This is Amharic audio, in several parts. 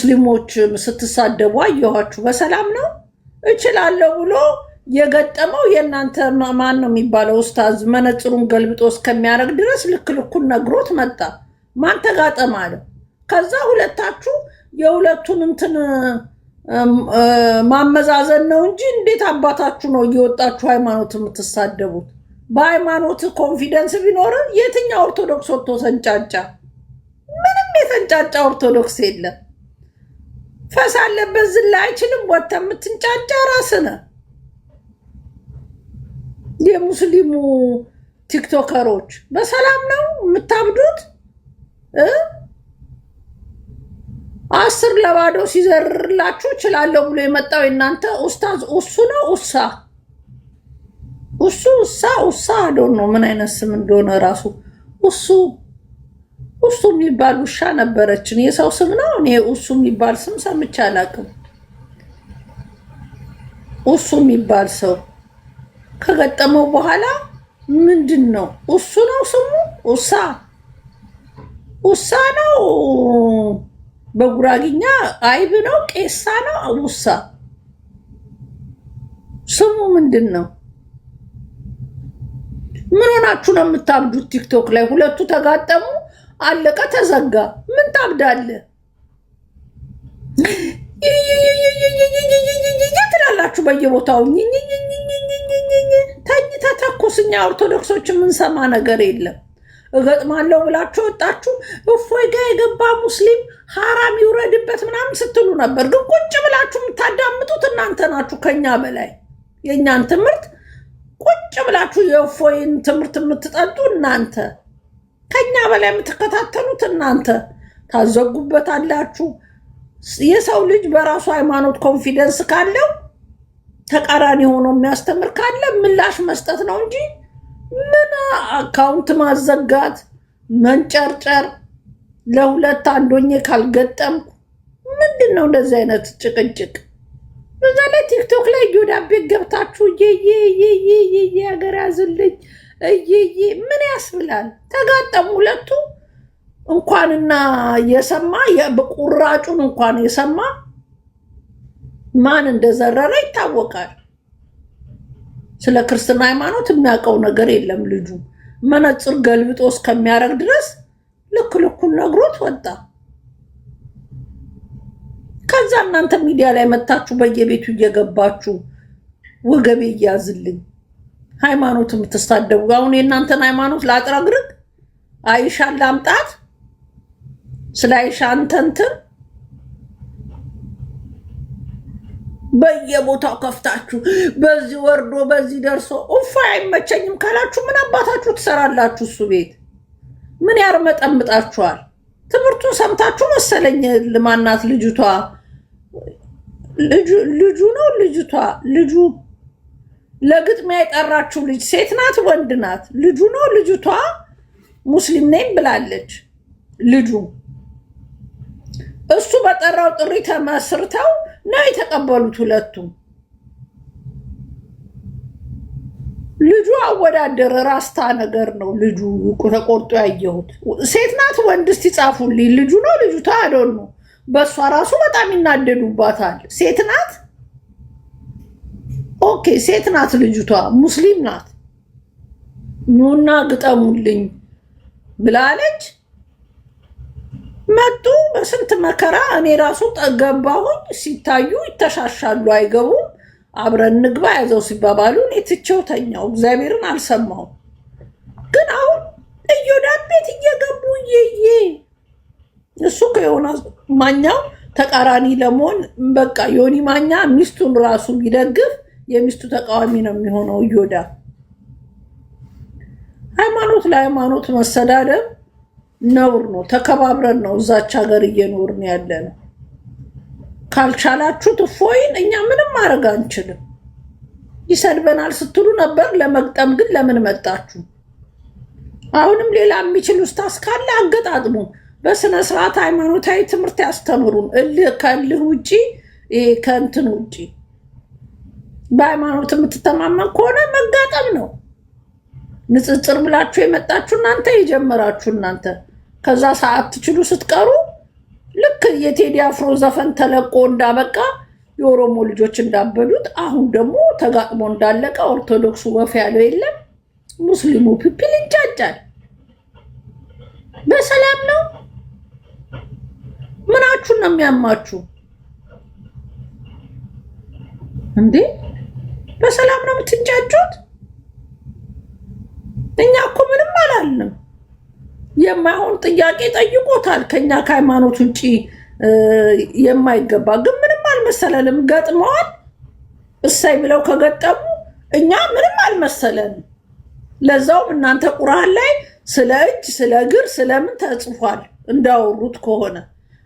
ሙስሊሞች ስትሳደቡ አየኋችሁ። በሰላም ነው እችላለሁ ብሎ የገጠመው የእናንተ ማን ነው የሚባለው ኡስታዝ መነጽሩን ገልብጦ እስከሚያደርግ ድረስ ልክ ልኩን ነግሮት መጣ። ማን ተጋጠመ አለ። ከዛ ሁለታችሁ የሁለቱን እንትን ማመዛዘን ነው እንጂ እንዴት አባታችሁ ነው እየወጣችሁ ሃይማኖት የምትሳደቡት? በሃይማኖት ኮንፊደንስ ቢኖር የትኛው ኦርቶዶክስ ወጥቶ ተንጫጫ? ምንም የተንጫጫ ኦርቶዶክስ የለም። ፈስ አለበት ዝላ አይችልም። ወጥተ የምትንጫጫ ራስነ የሙስሊሙ ቲክቶከሮች በሰላም ነው የምታብዱት? 10 ለባዶ ሲዘርላችሁ እችላለሁ ብሎ የመጣው እናንተ ኡስታዝ እሱ ነው። ኡሳ አዶን ነው ምን አይነት ስም እንደሆነ ራሱ እሱ የሚባል ውሻ ነበረችን። የሰው ስም ነው። እኔ እሱ የሚባል ስም ሰምቼ አላውቅም። እሱ የሚባል ሰው ከገጠመው በኋላ ምንድን ነው እሱ ነው ስሙ? ኡሳ ነው። በጉራግኛ አይብ ነው። ቄሳ ነው። ውሳ ስሙ ምንድን ነው? ምን ሆናችሁ ነው የምታብዱት? ቲክቶክ ላይ ሁለቱ ተጋጠሙ፣ አለቀ፣ ተዘጋ። ምን ታብዳለህ ትላላችሁ በየቦታው። ተኝተ ተኩስኛ ኦርቶዶክሶች የምንሰማ ነገር የለም። እገጥማለሁ ብላችሁ ወጣችሁ። እፎይ ጋ የገባ ሙስሊም ሐራም ይውረድበት ምናምን ስትሉ ነበር። ግን ቁጭ ብላችሁ የምታዳምጡት እናንተ ናችሁ ከኛ በላይ። የእኛን ትምህርት ቁጭ ብላችሁ የእፎይን ትምህርት የምትጠጡ እናንተ፣ ከኛ በላይ የምትከታተሉት እናንተ። ታዘጉበታላችሁ። የሰው ልጅ በራሱ ሃይማኖት ኮንፊደንስ ካለው ተቃራኒ ሆኖ የሚያስተምር ካለ ምላሽ መስጠት ነው እንጂ ምን አካውንት ማዘጋት መንጨርጨር፣ ለሁለት አንዶኜ ካልገጠምኩ ምንድን ነው እንደዚህ አይነት ጭቅጭቅ? በዛ ላይ ቲክቶክ ላይ ዮዳቤ ገብታችሁ ሀገር ያዝልኝ ምን ያስብላል? ተጋጠሙ ሁለቱ። እንኳንና የሰማ በቁራጩን እንኳን የሰማ ማን እንደዘረረ ይታወቃል። ስለ ክርስትና ሃይማኖት የሚያውቀው ነገር የለም። ልጁ መነጽር ገልብጦ እስከሚያደርግ ድረስ ልክ ልኩን ነግሮት ወጣ። ከዛ እናንተ ሚዲያ ላይ መታችሁ በየቤቱ እየገባችሁ ወገቤ እያዝልኝ ሃይማኖት የምትሳደቡ። አሁን የእናንተን ሃይማኖት ላጥረግርግ አይሻን ላምጣት ስለ አይሻ እንተንትን በየቦታው ከፍታችሁ በዚህ ወርዶ በዚህ ደርሶ ኡፋ አይመቸኝም ካላችሁ ምን አባታችሁ ትሰራላችሁ? እሱ ቤት ምን ያርመጠምጣችኋል? ትምህርቱን ሰምታችሁ መሰለኝ። ለማናት ልጅቷ ልጁ ነው ልጁ ለግጥሚያ የጠራችሁ ልጅ ሴት ናት ወንድ ናት? ልጁ ነው ልጅቷ ሙስሊም ነኝ ብላለች። ልጁ እሱ በጠራው ጥሪ ተመስርተው ነው የተቀበሉት ሁለቱም። ልጁ አወዳደረ ራስታ ነገር ነው። ልጁ ተቆርጦ ያየሁት ሴት ናት ወንድ? እስቲ ጻፉልኝ። ልጁ ነው ልጅቷ አዶን ነው። በእሷ ራሱ በጣም ይናደዱባታል። ሴት ናት። ኦኬ ሴት ናት ልጅቷ፣ ሙስሊም ናት። ኑና ግጠሙልኝ ብላለች። መጡ በስንት መከራ። እኔ ራሱ ገባሁኝ። ሲታዩ ይተሻሻሉ አይገቡም። አብረን ንግባ ያዘው ሲባባሉ እኔ ትቼው ተኛው። እግዚአብሔርን አልሰማሁም። ግን አሁን እዮዳብ ቤት እየገቡ እሱ ከሆነ ማኛው ተቃራኒ ለመሆን በቃ ዮኒ ማኛ ሚስቱን ራሱ ቢደግፍ የሚስቱ ተቃዋሚ ነው የሚሆነው። እዮዳብ ሃይማኖት ለሃይማኖት መሰዳደብ ነውር ነው። ተከባብረን ነው እዛች ሀገር እየኖርን ያለ ነው። ካልቻላችሁ ትፎይን እኛ ምንም ማድረግ አንችልም። ይሰድበናል ስትሉ ነበር። ለመግጠም ግን ለምን መጣችሁ? አሁንም ሌላ የሚችል ኡስታዝ ካለ አገጣጥሙ። በስነ ስርዓት ሃይማኖታዊ ትምህርት ያስተምሩን። ከእልህ ውጪ ከእንትን ውጪ በሃይማኖት የምትተማመን ከሆነ መጋጠም ነው። ንጽጽር ብላችሁ የመጣችሁ እናንተ የጀመራችሁ እናንተ ከዛ ሰዓት ትችሉ ስትቀሩ ልክ የቴዲ አፍሮ ዘፈን ተለቆ እንዳበቃ የኦሮሞ ልጆች እንዳበዱት አሁን ደግሞ ተጋጥሞ እንዳለቀ ኦርቶዶክሱ ወፍ ያለው የለም፣ ሙስሊሙ ፒፕል ይንጫጫል። በሰላም ነው። ምናችሁ ነው የሚያማችሁ እንዴ? በሰላም ነው የምትንጫጩት? እኛ እኮ ምንም አላልንም። የማይሆን ጥያቄ ጠይቆታል ከኛ ከሃይማኖት ውጪ የማይገባ ግን ምንም አልመሰለንም። ገጥመዋል እሳይ ብለው ከገጠሙ እኛ ምንም አልመሰለንም። ለዛውም እናንተ ቁርአን ላይ ስለ እጅ ስለ እግር ስለምን ተጽፏል እንዳወሩት ከሆነ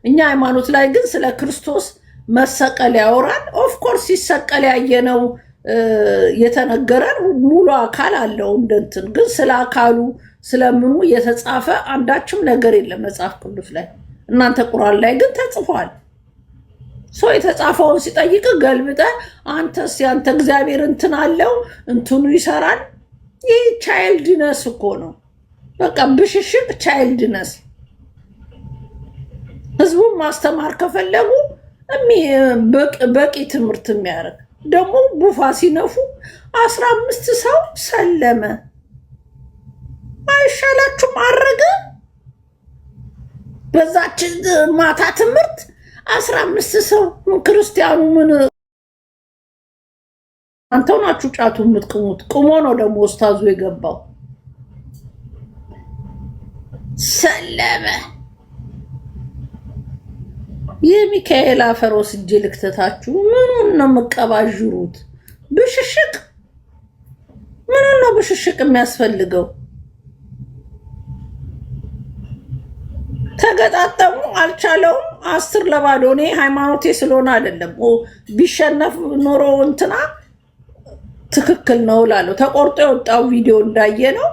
እኛ ሃይማኖት ላይ ግን ስለ ክርስቶስ መሰቀል ያወራል። ኦፍኮርስ ሲሰቀል ያየነው የተነገረን ሙሉ አካል አለው እንደንትን ግን ስለ አካሉ ስለምኑ የተጻፈ አንዳችም ነገር የለም መጽሐፍ ቅዱስ ላይ። እናንተ ቁርአን ላይ ግን ተጽፏል። ሰው የተጻፈውን ሲጠይቅ ገልብጠ አንተስ ያንተ እግዚአብሔር እንትን አለው እንትኑ ይሰራል። ይህ ቻይልድነስ እኮ ነው። በቃ ብሽሽቅ ቻይልድነስ። ህዝቡን ማስተማር ከፈለጉ በቂ ትምህርት የሚያደርግ ደግሞ ቡፋ ሲነፉ 15 ሰው ሰለመ። አይሻላችሁም? አረገ በዛች ማታ ትምህርት 15 ሰው ክርስቲያኑ ምን አንተው ናችሁ ጫቱ የምትቅሙት? ቁሞ ነው ደግሞ ኡስታዙ የገባው። ሰለመ። የሚካኤል አፈሮስ እጅ ልክተታችሁ ምኑን ነው መቀባዥሩት? ብሽሽቅ ምኑን ነው ብሽሽቅ የሚያስፈልገው? ተገጣጠሙ፣ አልቻለውም። 10 ለባዶ። እኔ ሃይማኖቴ ስለሆነ አይደለም። ቢሸነፍ ኖሮ እንትና ትክክል ነው እላለሁ። ተቆርጦ የወጣው ቪዲዮ እንዳየ ነው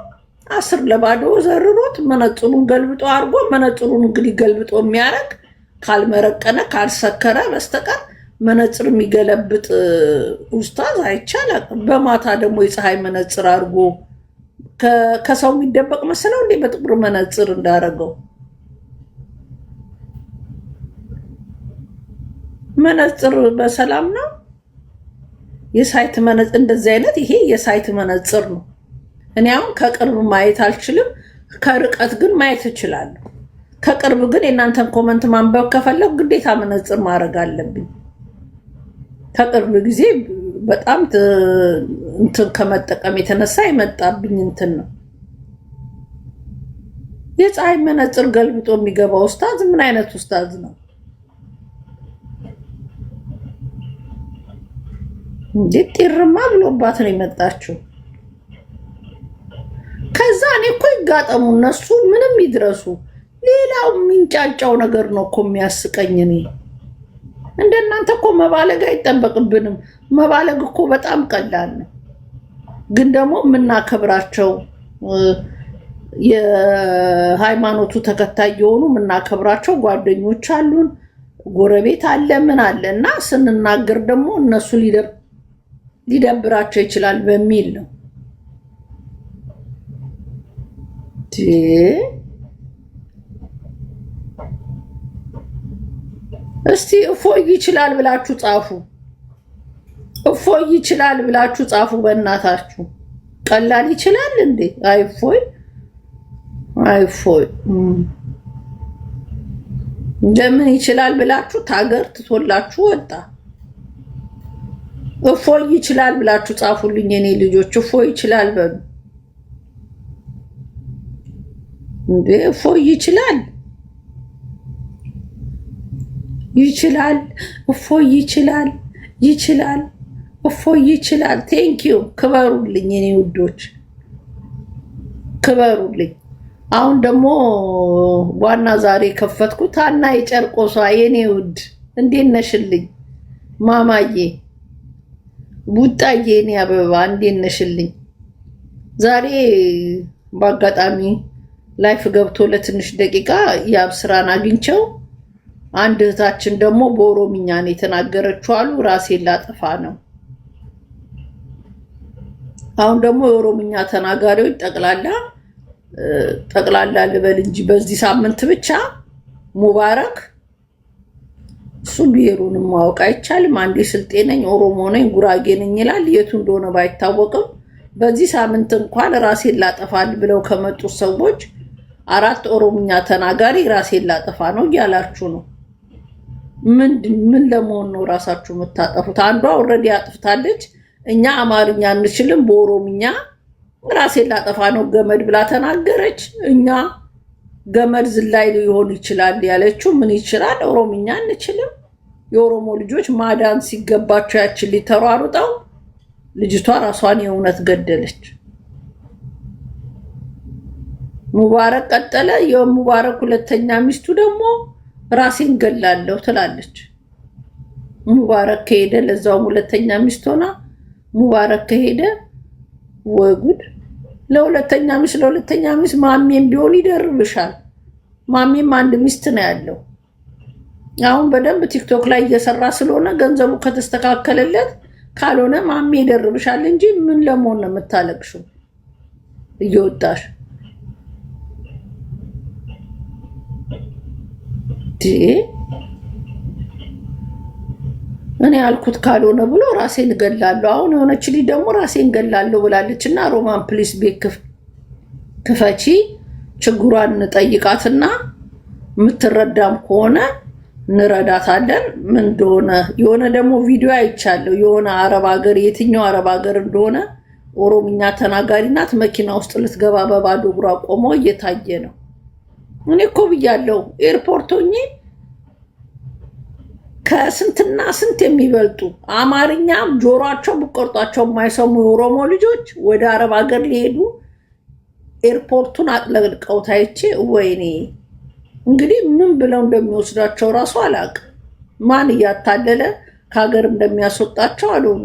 10 ለባዶ ዘርሮት መነጽሩን ገልብጦ አድርጎ መነጽሩን እንግዲህ ገልብጦ የሚያደርግ ካልመረቀነ ካልሰከረ በስተቀር መነጽር የሚገለብጥ ኡስታዝ አይቻልም። በማታ ደግሞ የፀሐይ መነጽር አድርጎ ከሰው የሚደበቅ መሰለው እንዴ? በጥቁር መነጽር እንዳደረገው መነጽር በሰላም ነው። የሳይት መነጽር እንደዚህ አይነት ይሄ የሳይት መነጽር ነው። እኔ አሁን ከቅርብ ማየት አልችልም፣ ከርቀት ግን ማየት እችላለሁ። ከቅርብ ግን የእናንተን ኮመንት ማንበብ ከፈለግ ግዴታ መነጽር ማድረግ አለብኝ። ከቅርብ ጊዜ በጣም እንትን ከመጠቀም የተነሳ የመጣብኝ እንትን ነው። የፀሐይ መነጽር ገልብጦ የሚገባ ኡስታዝ ምን አይነት ኡስታዝ ነው እንዴ? ጢርማ ብሎባት ነው የመጣችው። ከዛ እኔ እኮ ይጋጠሙ እነሱ ምንም ይድረሱ፣ ሌላው የሚንጫጫው ነገር ነው እኮ የሚያስቀኝ። እኔ እንደናንተ እኮ መባለግ አይጠበቅብንም። መባለግ እኮ በጣም ቀላል ነው። ግን ደግሞ የምናከብራቸው የሃይማኖቱ ተከታይ የሆኑ የምናከብራቸው ጓደኞች አሉን፣ ጎረቤት አለ፣ ምን አለ እና ስንናገር ደግሞ እነሱ ሊደብራቸው ይችላል በሚል ነው። እስቲ እፎይ ይችላል ብላችሁ ጻፉ። እፎይ ይችላል ብላችሁ ጻፉ። በእናታችሁ ቀላል ይችላል እንዴ? አይፎይ እንደምን ይችላል ብላችሁ ታገር ትቶላችሁ ወጣ። እፎይ ይችላል ብላችሁ ጻፉልኝ የኔ ልጆች። እፎይ ይችላል በሉ እንዴ! እፎይ ይችላል እፎይ ይችላል እፎይ ይችላል። ቴንኪዩ። ክበሩልኝ የኔ ውዶች፣ ክበሩልኝ። አሁን ደግሞ ዋና ዛሬ ከፈትኩት አና የጨርቆሷ የኔ ውድ እንዴት ነሽልኝ? ማማዬ ቡጣዬ የኔ አበባ እንዴት ነሽልኝ? ዛሬ በአጋጣሚ ላይፍ ገብቶ ለትንሽ ደቂቃ ያብ ስራን አግኝቸው አንድ እህታችን ደግሞ በኦሮምኛ ነው የተናገረችው አሉ። ራሴን ላጠፋ ነው። አሁን ደግሞ የኦሮምኛ ተናጋሪዎች ጠቅላላ ልበል እንጂ በዚህ ሳምንት ብቻ ሙባረክ እሱ ብሔሩንም ማወቅ አይቻልም። አንዴ ስልጤ ነኝ፣ ኦሮሞ ነኝ፣ ጉራጌ ነኝ ይላል። የቱ እንደሆነ ባይታወቅም በዚህ ሳምንት እንኳን ራሴን ላጠፋል ብለው ከመጡ ሰዎች 4 ኦሮምኛ ተናጋሪ ራሴን ላጠፋ ነው እያላችሁ ነው። ምን ለመሆን ነው ራሳችሁ የምታጠፉት? አንዷ ኦልሬዲ አጥፍታለች። እኛ አማርኛ እንችልም በኦሮምኛ ራሴን ላጠፋ ነው ገመድ ብላ ተናገረች። እኛ ገመድ ዝላይ ሊሆን ይችላል ያለችው ምን ይችላል? ኦሮምኛ እንችልም። የኦሮሞ ልጆች ማዳን ሲገባቸው ያችን ሊተሯሩጠው ልጅቷ ራሷን የእውነት ገደለች። ሙባረክ ቀጠለ። የሙባረክ ሁለተኛ ሚስቱ ደግሞ ራሴን ገላለሁ ትላለች። ሙባረክ ከሄደ ለዛውም ሁለተኛ ሚስት ሆና ሙባረክ ከሄደ ወጉድ ለሁለተኛ ሚስት ማሜም ቢሆን ይደርብሻል። ማሜም አንድ ሚስት ነው ያለው። አሁን በደንብ ቲክቶክ ላይ እየሰራ ስለሆነ ገንዘቡ ከተስተካከለለት ካልሆነ ማሜ ይደርብሻል እንጂ ምን ለመሆን ነው የምታለቅሽው እየወጣሽ? እኔ ያልኩት ካልሆነ ብሎ ራሴን ገላለሁ። አሁን የሆነች ልጅ ደግሞ ራሴን ገላለሁ ብላለች እና ሮማን ፕሊስ ቤት ክፈቺ ችግሯን እንጠይቃትና የምትረዳም ከሆነ እንረዳታለን። ምን እንደሆነ የሆነ ደግሞ ቪዲዮ አይቻለሁ። የሆነ አረብ ሀገር የትኛው አረብ ሀገር እንደሆነ ኦሮምኛ ተናጋሪ ናት። መኪና ውስጥ ልትገባ በባዶ እግሯ ቆሞ እየታየ ነው። እኔ እኮ ብያለሁ ኤርፖርት ሆኜ ከስንትና ስንት የሚበልጡ አማርኛ ጆሮአቸው ብቆርጧቸው የማይሰሙ የኦሮሞ ልጆች ወደ አረብ ሀገር ሊሄዱ ኤርፖርቱን አጥለቅልቀው ታይቼ ወይኔ እንግዲህ ምን ብለው እንደሚወስዳቸው ራሱ አላውቅም። ማን እያታለለ ከሀገር እንደሚያስወጣቸው አልሆኑ።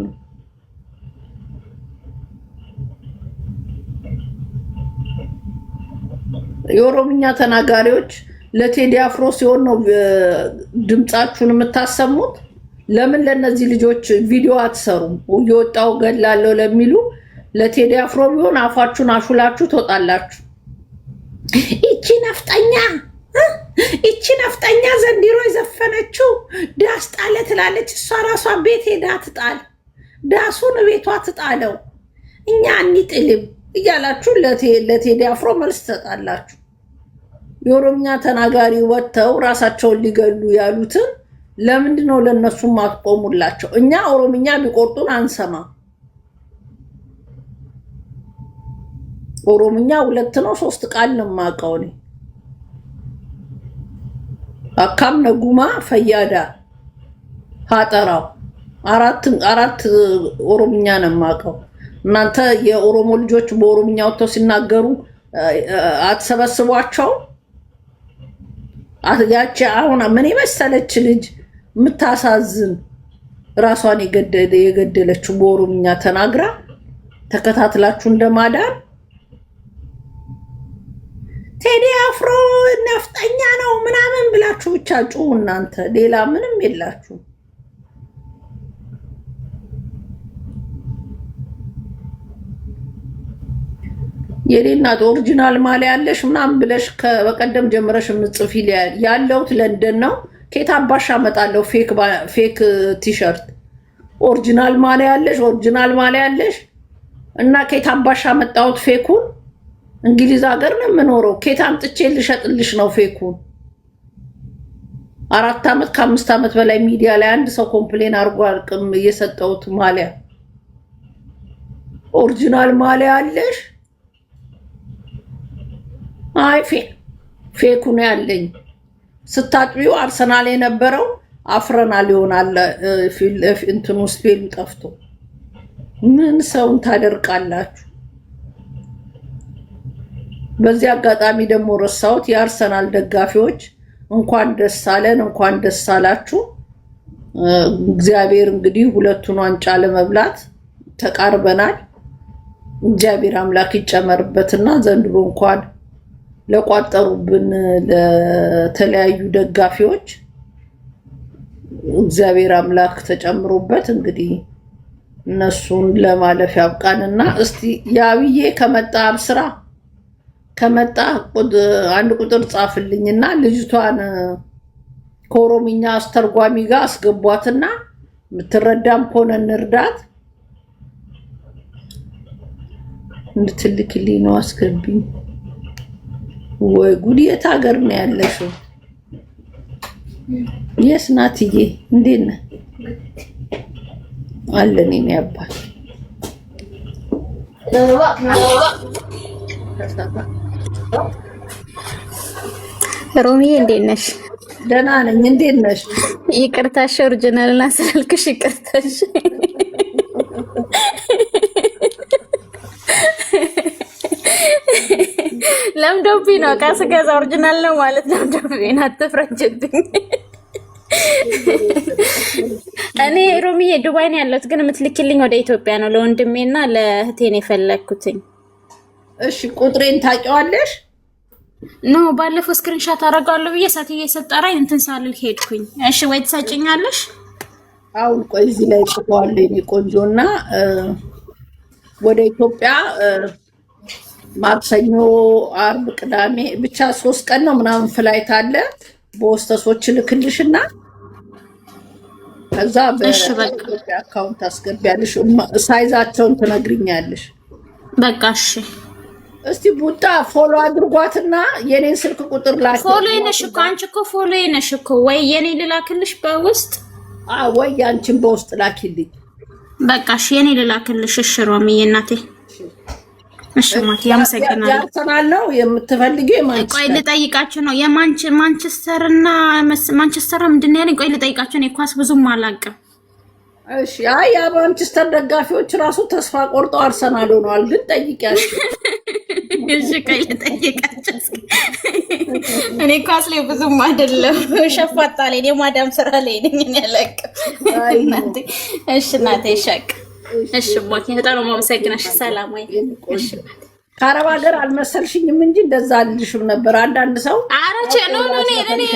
የኦሮምኛ ተናጋሪዎች ለቴዲ አፍሮ ሲሆን ነው ድምጻችሁን የምታሰሙት። ለምን ለነዚህ ልጆች ቪዲዮ አትሰሩም? እየወጣው ገላለሁ ለሚሉ ለቴዲ አፍሮ ቢሆን አፋችሁን አሹላችሁ ትወጣላችሁ። ይቺ ነፍጠኛ ዘንድሮ የዘፈነችው ዳስ ጣለ ትላለች። እሷ ራሷ ቤት ሄዳ ትጣል፣ ዳሱን ቤቷ ትጣለው፣ እኛ አንጥልም እያላችሁ ለቴዲ አፍሮ መልስ ትሰጣላችሁ። የኦሮምኛ ተናጋሪ ወጥተው ራሳቸውን ሊገሉ ያሉትን ለምንድነው ለነሱ ማትቆሙላቸው? እኛ ኦሮምኛ ቢቆርጡን አንሰማ። ኦሮምኛ 2 ነው 3 ቃል ነው የማውቀው እኔ። አካም ነጉማ ፈያዳ ሀጠራው 4 ኦሮምኛ ነው የማውቀው። እናንተ የኦሮሞ ልጆች በኦሮምኛ ወጥተው ሲናገሩ አትሰበስቧቸው? ያቺ አሁን ምን የመሰለች ልጅ የምታሳዝን ራሷን የገደለችው በኦሮምኛ ተናግራ ተከታትላችሁ እንደማዳን ቴዲ አፍሮ ነፍጠኛ ነው ምናምን ብላችሁ ብቻ ጩሁ እናንተ። ሌላ ምንም የላችሁ። የሌናት ኦሪጂናል ማሊያ ያለሽ ምናምን ብለሽ በቀደም ጀምረሽ ምጽፍ ያለውት ለንደን ነው። ከየት አባሽ አመጣለሁ ፌክ ቲሸርት? ኦሪጂናል ማሊያ ያለሽ እና ከየት አባሽ አመጣሁት ፌኩን? እንግሊዝ ሀገር ነው የምኖረው። ከየት አምጥቼ ልሸጥልሽ ነው ፌኩን? 4 ዓመት ከ5 ዓመት በላይ ሚዲያ ላይ አንድ ሰው ኮምፕሌን አድርጎ አልቅም እየሰጠሁት ማሊያ። ኦሪጂናል ማሊያ አለሽ? አይ ፌኩ ነው ያለኝ። ስታጥቢው አርሰናል የነበረው አፍረናል ይሆናል እንትኑ ስፔሉ ጠፍቶ። ምን ሰውን ታደርቃላችሁ? በዚህ አጋጣሚ ደግሞ ረሳሁት፣ የአርሰናል ደጋፊዎች እንኳን ደስ አለን፣ እንኳን ደስ አላችሁ። እግዚአብሔር እንግዲህ 2ቱን ዋንጫ ለመብላት ተቃርበናል። እግዚአብሔር አምላክ ይጨመርበትና ዘንድሮ እንኳን ለቋጠሩብን ለተለያዩ ደጋፊዎች እግዚአብሔር አምላክ ተጨምሮበት እንግዲህ እነሱን ለማለፍ ያብቃንና እስቲ ያብዬ ከመጣ አብስራ ከመጣ 1 ቁጥር ጻፍልኝና ልጅቷን ከኦሮምኛ አስተርጓሚ ጋር አስገቧትና ምትረዳም ከሆነ እንርዳት እንድትልክልኝ ነው አስገቢኝ ወይ ጉድ የት ሀገር ነው ያለሽው የስ ናትዬ እንዴት ነህ አለን እኔ አባት ሮሚዬ እንዴት ነሽ? ደህና ነኝ። እንዴት ነሽ? ይቅርታሽ ኦሪጂናል እና ስላልክሽ ይቅርታሽ። ለምዶብኝ ነው ካስገዛ ኦሪጂናል ነው ማለት ለምዶብኝ አትፍረጅብኝ። እኔ ሮሚዬ ዱባይ ነው ያለሁት፣ ግን የምትልኪልኝ ወደ ኢትዮጵያ ነው ለወንድሜና ለእህቴ ነው የፈለኩትኝ። እሺ ቁጥሬን ታውቂዋለሽ? ኖ ባለፈው ስክሪንሻት አደርጋለሁ ብዬ ሳትዬ ሰጠራኝ እንትን ሳልል ሄድኩኝ። እሺ ወይ ትሰጪኛለሽ? አሁን ቆይ እዚህ ላይ ጽፏለሁ የኔ ቆንጆና ወደ ኢትዮጵያ ማክሰኞ፣ አርብ፣ ቅዳሜ ብቻ 3 ቀን ነው ምናምን ፍላይት አለ። በወስተሶች ልክልሽና ከዛ በኢትዮጵያ አካውንት አስገቢያለሽ። ሳይዛቸውን ትነግሪኛለሽ። በቃ እሺ። እስቲ ቡጣ ፎሎ አድርጓትና የኔን ስልክ ቁጥር ላኪ። ፎሎ ነሽ እኮ አንቺ እኮ ፎሎ ነሽ እኮ። ወይ የኔ ልላክልሽ በውስጥ ወይ ያንቺን በውስጥ ላኪልኝ። በቃ እሺ የኔ ልላክልሽ። እሺ ሮሚዬ እናቴ። እሺ ማቲ ያመሰግናለሁ። ያርሰናል ነው የምትፈልጊው? ማንቸስተር ቆይ ልጠይቃችሁ ነው የማንቸስተር እና ማንቸስተር ምንድን ነው ያለኝ? ቆይ ልጠይቃችሁ ነው። ኳስ ብዙም አላውቅም። እሺ አይ የማንቸስተር ደጋፊዎች ራሱ ተስፋ ቆርጠው አርሰናል ሆነዋል። ግን ጠይቂያቸው። እሺ ቆይ ልጠይቃቸው። እኔ ኳስ ላይ ብዙም አይደለም፣ ሸፋጣ ላይ የማዳም ስራ ላይ ነኝ እኔ አላውቅም። እሺ እናቴ ሸቅ እሺ ሞት በጣም ነው የማመሰግነሽ። ሰላም ወይ? እሺ ከአረብ ሀገር አልመሰልሽኝም እንጂ እንደዛ አልልሽም ነበር። አንዳንድ ሰው አረቼ ነው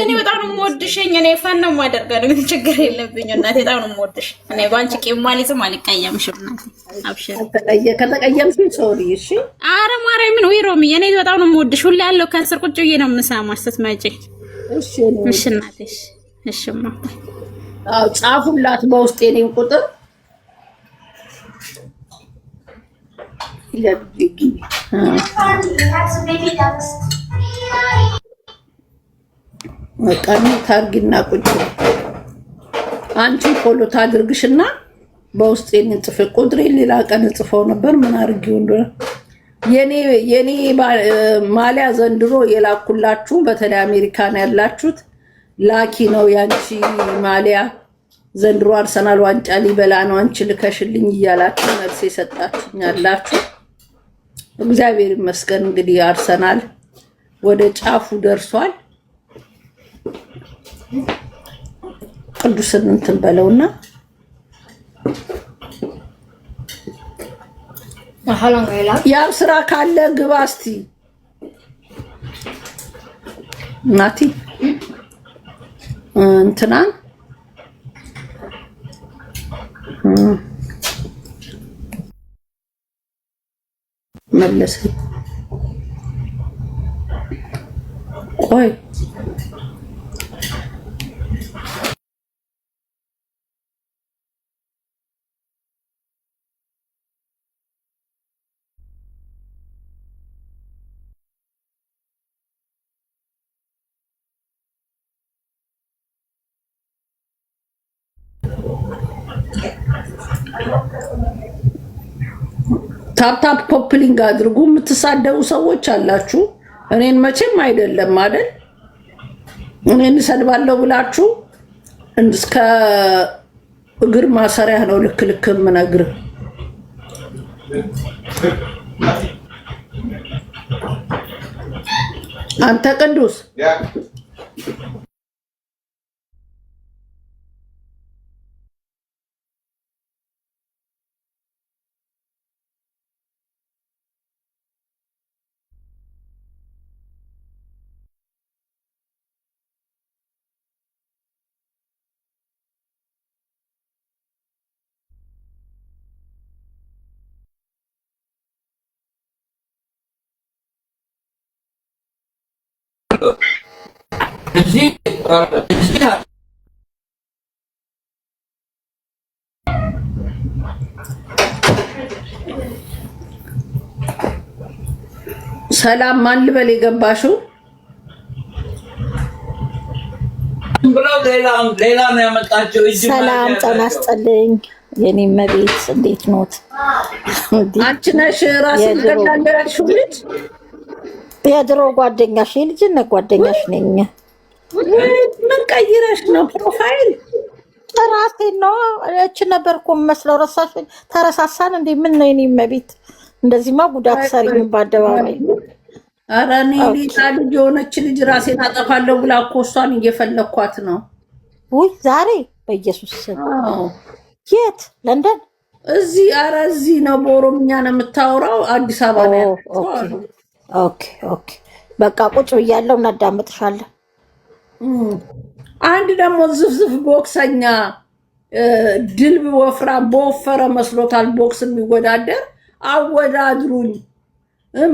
እኔ በጣም ነው የምወድሽኝ። እኔ ፈን ነው የማደርገው፣ ግን ችግር የለብኝም እናቴ። በጣም ነው የምወድሽ። እኔ ባንቺ ቂም ማለትም አልቀየምሽም እናቴ። አብሽር። ከተቀየምሽኝ ሶሪ። እሺ አረ ማርያምን ወይ ሮሚ፣ እኔ በጣም ነው የምወድሽ። ሁሌ ያለው ከስር ቁጭ ብዬ ነው የምሰማሽ ስትመጪ። እሺ እሺ እናቴ። እሺ ማታ ጻፉላት በውስጥ የኔን ቁጥር መቃኒ ታርጊና ቁጭ አንቺ ፎሎ ታድርግሽና በውስጥ የኔ ቁጥሬ ሌላ ቀን ጽፈው ነበር። ምን አድርጊው እንደሆነ የኔ ማሊያ ዘንድሮ የላኩላችሁ በተለይ አሜሪካን ያላችሁት ላኪ ነው። ያንቺ ማሊያ ዘንድሮ አርሰናል ዋንጫ ሊበላ ነው አንቺ ልከሽልኝ እያላችሁ መልስ የሰጣችሁኝ አላችሁ። እግዚአብሔር ይመስገን። እንግዲህ አርሰናል ወደ ጫፉ ደርሷል። ቅዱስን እንትን በለውና ያው ስራ ካለ ግባ እስቲ ናቲ እንትና መለስ ቆይ ታፕታፕ ኮፕሊንግ አድርጉ። የምትሳደቡ ሰዎች አላችሁ። እኔን መቼም አይደለም አይደል? እኔን ሰድባለሁ ብላችሁ እስከ እግር ማሰሪያ ነው ልክ ልክ የምነግርህ። አንተ ቅዱስ እዚህ ሰላም ማን ልበል የገባሽው? ብለው ሌላ ነው ያመጣቸው። ሰላም ጤና ይስጥልኝ የኔ መቤት፣ እንዴት ኖት? አንቺ ነሽ ራስን ገዳለሽው ልጅ? የድሮ ጓደኛሽ የልጅነት ጓደኛሽ ነኝ። ምን ቀይረሽ ነው ፕሮፋይል? ራሴ ነው እቺ ነበርኩ መስለው ረሳሽኝ? ተረሳሳን እንዴ? ምን ነው የኔ መቤት? እንደዚህማ ጉዳት ሰሪኝ በአደባባይ። ኧረ እኔ ሌላ ልጅ የሆነች ልጅ ራሴን አጠፋለሁ ብላ እኮ እሷን እየፈለኳት ነው። ውይ ዛሬ በኢየሱስ ስም የት? ለንደን? እዚህ። ኧረ እዚህ ነው፣ በኦሮምኛ ነው የምታወራው። አዲስ አበባ ነው። ኦኬ ኦኬ፣ በቃ ቁጭ ብያለሁ፣ እናዳምጥሻለን። አንድ ደግሞ ዝፍዝፍ ቦክሰኛ ድልብ ወፍራም በወፈረ መስሎታል ቦክስ የሚወዳደር አወዳድሩኝ።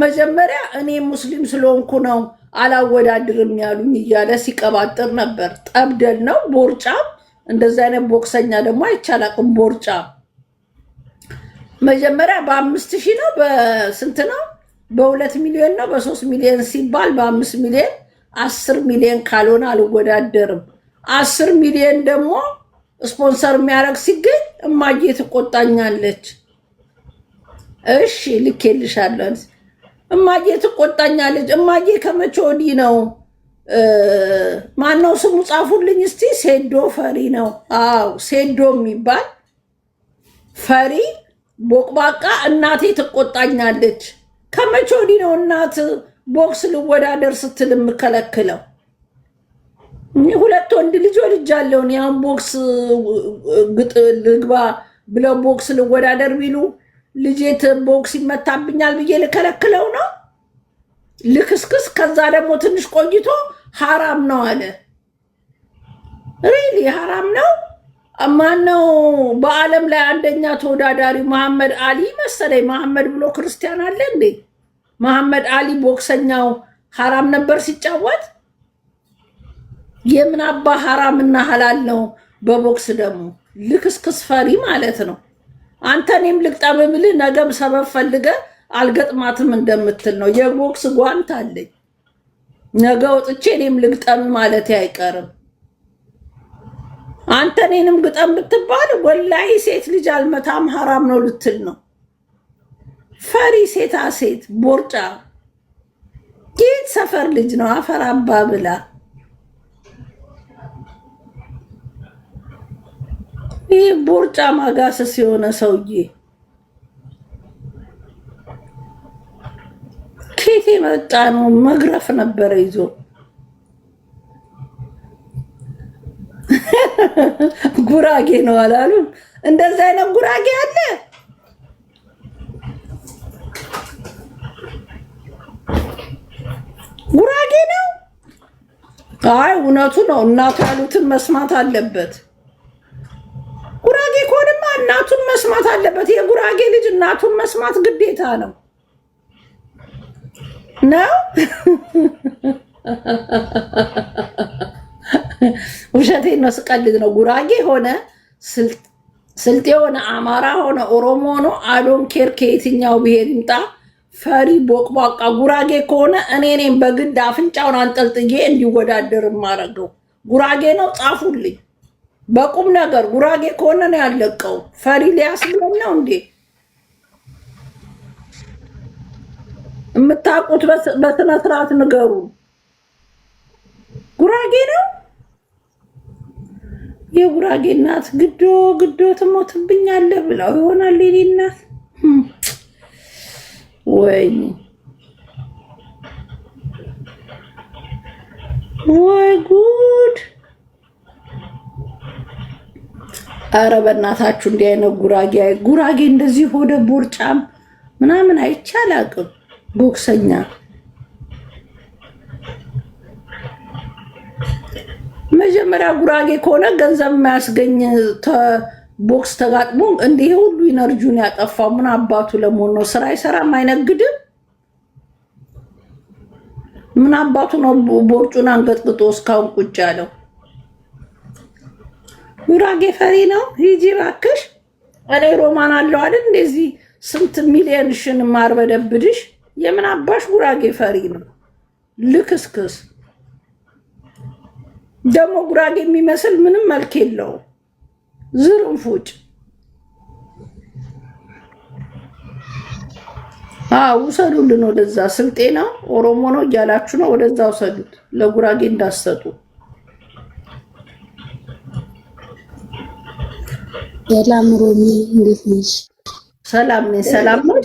መጀመሪያ እኔ ሙስሊም ስለሆንኩ ነው አላወዳድርም ያሉኝ እያለ ሲቀባጥር ነበር። ጠብደል ነው ቦርጫም። እንደዚህ አይነት ቦክሰኛ ደግሞ አይቻላቅም። ቦርጫ መጀመሪያ በ5000 ነው በስንት ነው? በ2 ሚሊዮን ነው በ3 ሚሊዮን ሲባል በ5 ሚሊዮን 10 ሚሊዮን ካልሆነ አልወዳደርም። 10 ሚሊዮን ደግሞ ስፖንሰር የሚያደርግ ሲገኝ እማዬ ትቆጣኛለች። እሺ ልኬልሻለሁ። እማዬ ትቆጣኛለች። እማዬ ከመቼ ወዲህ ነው? ማነው ስሙ? ጻፉልኝ እስቲ። ሴዶ ፈሪ ነው። አዎ ሴዶ የሚባል ፈሪ ቦቅባቃ። እናቴ ትቆጣኛለች። ከመቼ ወዲህ ነው እናት ቦክስ ልወዳደር ስትል የምከለክለው? 2 ወንድ ልጅ ወልጃለሁ። ያን ቦክስ ልግባ ብለው ቦክስ ልወዳደር ቢሉ ልጄት ቦክስ ይመታብኛል ብዬ ልከለክለው ነው? ልክስክስ። ከዛ ደግሞ ትንሽ ቆይቶ ሐራም ነው አለ። ሪሊ ሐራም ነው? ማነው በዓለም ላይ አንደኛ ተወዳዳሪ? መሐመድ አሊ መሰለኝ። መሐመድ ብሎ ክርስቲያን አለ እንዴ? መሐመድ አሊ ቦክሰኛው ሐራም ነበር ሲጫወት። የምን አባ ሐራም እና ሐላል ነው? በቦክስ ደግሞ ልክስክስ ፈሪ ማለት ነው። አንተ እኔም ልቅጠም ብልህ ነገም ሰበብ ፈልገ አልገጥማትም እንደምትል ነው። የቦክስ ጓንት አለኝ። ነገ ወጥቼ እኔም ልግጠም ማለት አይቀርም። አንተ እኔንም ግጠም ብትባል ወላሂ ሴት ልጅ አልመታም ሐራም ነው ልትል ነው። ፈሪ ሴታ ሴት ቦርጫ። የት ሰፈር ልጅ ነው? አፈር አባ ብላ። ይህ ቦርጫ ማጋሰስ የሆነ ሰውዬ ኬት የመጣ ነው? መግረፍ ነበረ ይዞ። ጉራጌ ነው አላሉ? እንደዛ አይነት ጉራጌ አለ? ጉራጌ ነው? አይ እውነቱ ነው። እናቱ ያሉትን መስማት አለበት። ጉራጌ ከሆነማ እናቱን መስማት አለበት። የጉራጌ ልጅ እናቱን መስማት ግዴታ ነው ነው። ውሸቴን ነው፣ ስቀልድ ነው። ጉራጌ ሆነ ስልጤ ሆነ አማራ ሆነ ኦሮሞ ሆነ አዶን ኬር ከየትኛው ብሄር ይምጣ ፈሪ ቦቅቧቃ ጉራጌ ከሆነ እኔ እኔም በግድ አፍንጫውን አንጠልጥዬ እንዲወዳደር ማረገው ጉራጌ ነው። ጻፉልኝ በቁም ነገር። ጉራጌ ከሆነ ነው ያለቀው። ፈሪ ሊያስብለን ነው እንዴ? የምታውቁት በስነ ስርዓት ንገሩ። ጉራጌ ነው። የጉራጌ እናት ግዶ ትሞትብኛለህ ብለው ይሆናል የኔ እናት። ወይ ጉድ! አረ በእናታችሁ እንዲህ አይነት ጉራጌ እንደዚህ ሆደ ቦርጫም ምናምን አይቻል አቅም ቦክሰኛ መጀመሪያ ጉራጌ ከሆነ ገንዘብ የማያስገኝ ቦክስ ተጋጥሞ እንዲህ ሁሉ ኢነርጂውን ያጠፋው ምን አባቱ ለመሆን ነው? ስራ አይሰራም፣ አይነግድም። ምን አባቱ ነው ቦርጩን አንገጥግጦ እስካሁን ቁጭ ያለው? ጉራጌ ፈሪ ነው። ሂጂ እባክሽ። እኔ ሮማን አለው አይደል እንደዚህ ስንት ሚሊዮንሽን ማርበደብድሽ የምን አባሽ ጉራጌ ፈሪ ነው ልክስክስ ደግሞ ጉራጌ የሚመስል ምንም መልክ የለው ዝርንፉጭ ውሰዱልን ወደዛ ስልጤ ነው ኦሮሞ ነው እያላችሁ ነው ወደዛ ውሰዱት ለጉራጌ እንዳሰጡ ሰላም ሮሚ እንዴት ነሽ? ሰላም ነኝ ሰላም ነው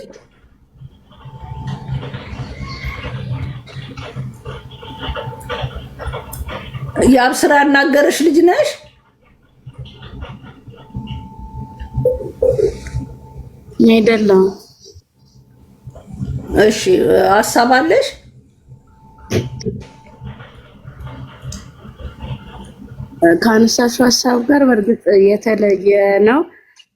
የአብስራ ያናገረሽ ልጅ ነሽ? አይደለም። እሺ ሀሳብ አለሽ? ከአነሳሽው ሀሳብ ጋር በእርግጥ የተለየ ነው።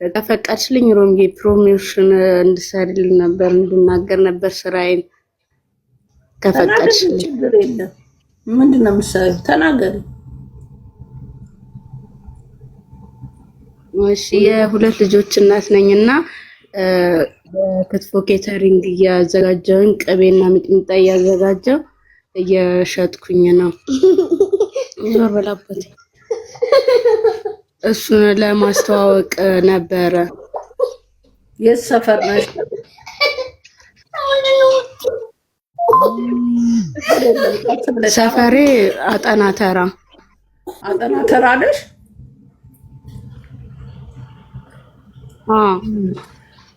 ከፈቀድሽልኝ ሮሚ ፕሮሞሽን እንድሰሪልኝ ነበር እንድናገር ነበር ስራዬን ከፈቀድሽልኝ። ችግር የለም። ምንድን ነው የምትሰሪው? ተናገሪ። እሺ የሁለት ልጆች እናት ነኝና ክትፎ ኬተሪንግ እያዘጋጀሁኝ ቅቤና ሚጥሚጣ እያዘጋጀሁ እየሸጥኩኝ ነው። ዞር በላበት። እሱን ለማስተዋወቅ ነበረ። የት ሰፈር ነሽ? ሰፈሬ አጠና ተራ። አጠና ተራ ነሽ?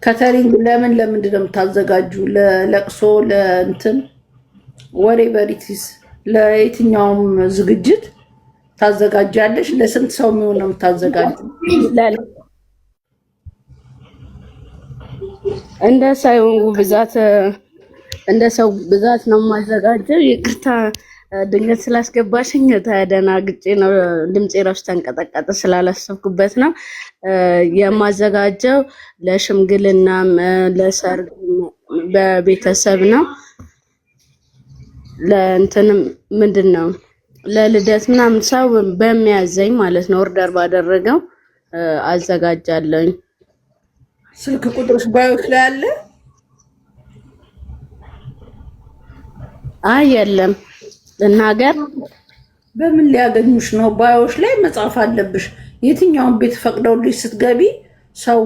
ከተሪንግ ለምንድን ነው የምታዘጋጁ? ለለቅሶ ለእንትን ወሬ በሪቲስ ለየትኛውም ዝግጅት ታዘጋጃለሽ? ለስንት ሰው የሚሆን ነው የምታዘጋጁ? እንደ ሰው ብዛት ነው የማዘጋጀው። ይቅርታ ድንገት ስላስገባሽኝ ተደናግጬ ነው። ድምጼ ራሱ ተንቀጠቀጠ ስላላሰብኩበት ነው። የማዘጋጀው ለሽምግልናም ለሰርግ በቤተሰብ ነው። ለእንትንም ምንድን ነው ለልደት ምናምን ሰው በሚያዘኝ ማለት ነው ኦርደር ባደረገው አዘጋጃለሁኝ። ስልክ ቁጥርሽ ባዮች ላይ አለ? አይ የለም። ልናገር በምን ሊያገኙሽ ነው? ባዮች ላይ መጻፍ አለብሽ። የትኛውን ቤት ፈቅደውልሽ ስትገቢ ሰው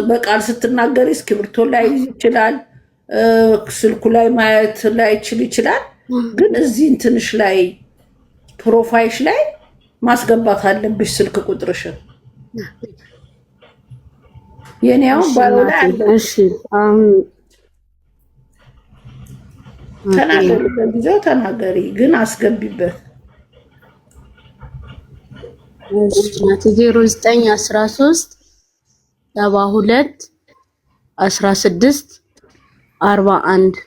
በቃል ስትናገሪ እስክሪብቶ ላይ ይችላል፣ ስልኩ ላይ ማየት ላይ ይችላል። ግን እዚህ እንትንሽ ላይ ፕሮፋይልሽ ላይ ማስገባት አለብሽ ስልክ ቁጥርሽን። የኔው ባዮ ላይ አለ። እሺ አሁን ተናገሪ፣ በጊዜው ተናገሪ፣ ግን አስገቢበት። እሺ 0913 72 16 41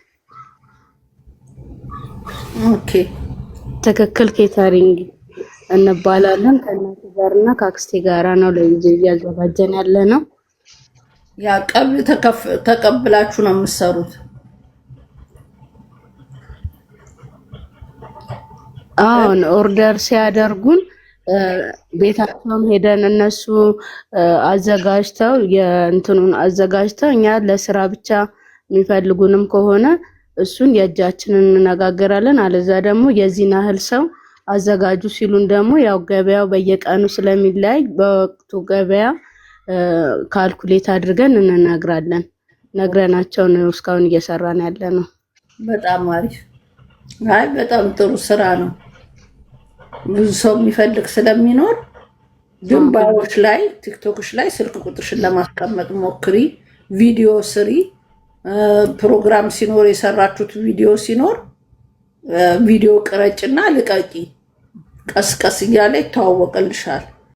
ኦኬ። ትክክል። ኬተሪንግ እንባላለን። ከእናቴ ጋርና ከአክስቴ ጋራ ነው ለልጅ እያዘጋጀን ያለ ነው። ያ ቀብል ተቀብላችሁ ነው የምትሰሩት? አሁን ኦርደር ሲያደርጉን ቤታቸውም ሄደን እነሱ አዘጋጅተው የእንትኑን አዘጋጅተው እኛ ለስራ ብቻ የሚፈልጉንም ከሆነ እሱን የእጃችንን እንነጋገራለን። አለዛ ደግሞ የዚህን ያህል ሰው አዘጋጁ ሲሉን ደግሞ ያው ገበያው በየቀኑ ስለሚለያይ በወቅቱ ገበያ ካልኩሌት አድርገን እንነግራለን። ነግረናቸው ነው እስካሁን እየሰራን ያለ ነው። በጣም አሪፍ። አይ በጣም ጥሩ ስራ ነው። ብዙ ሰው የሚፈልግ ስለሚኖር ግን ባዮች ላይ ቲክቶክሽ ላይ ስልክ ቁጥርሽን ለማስቀመጥ ሞክሪ። ቪዲዮ ስሪ። ፕሮግራም ሲኖር የሰራችሁት ቪዲዮ ሲኖር ቪዲዮ ቅረጭና ልቀቂ። ቀስቀስ እያለ ይተዋወቅልሻል።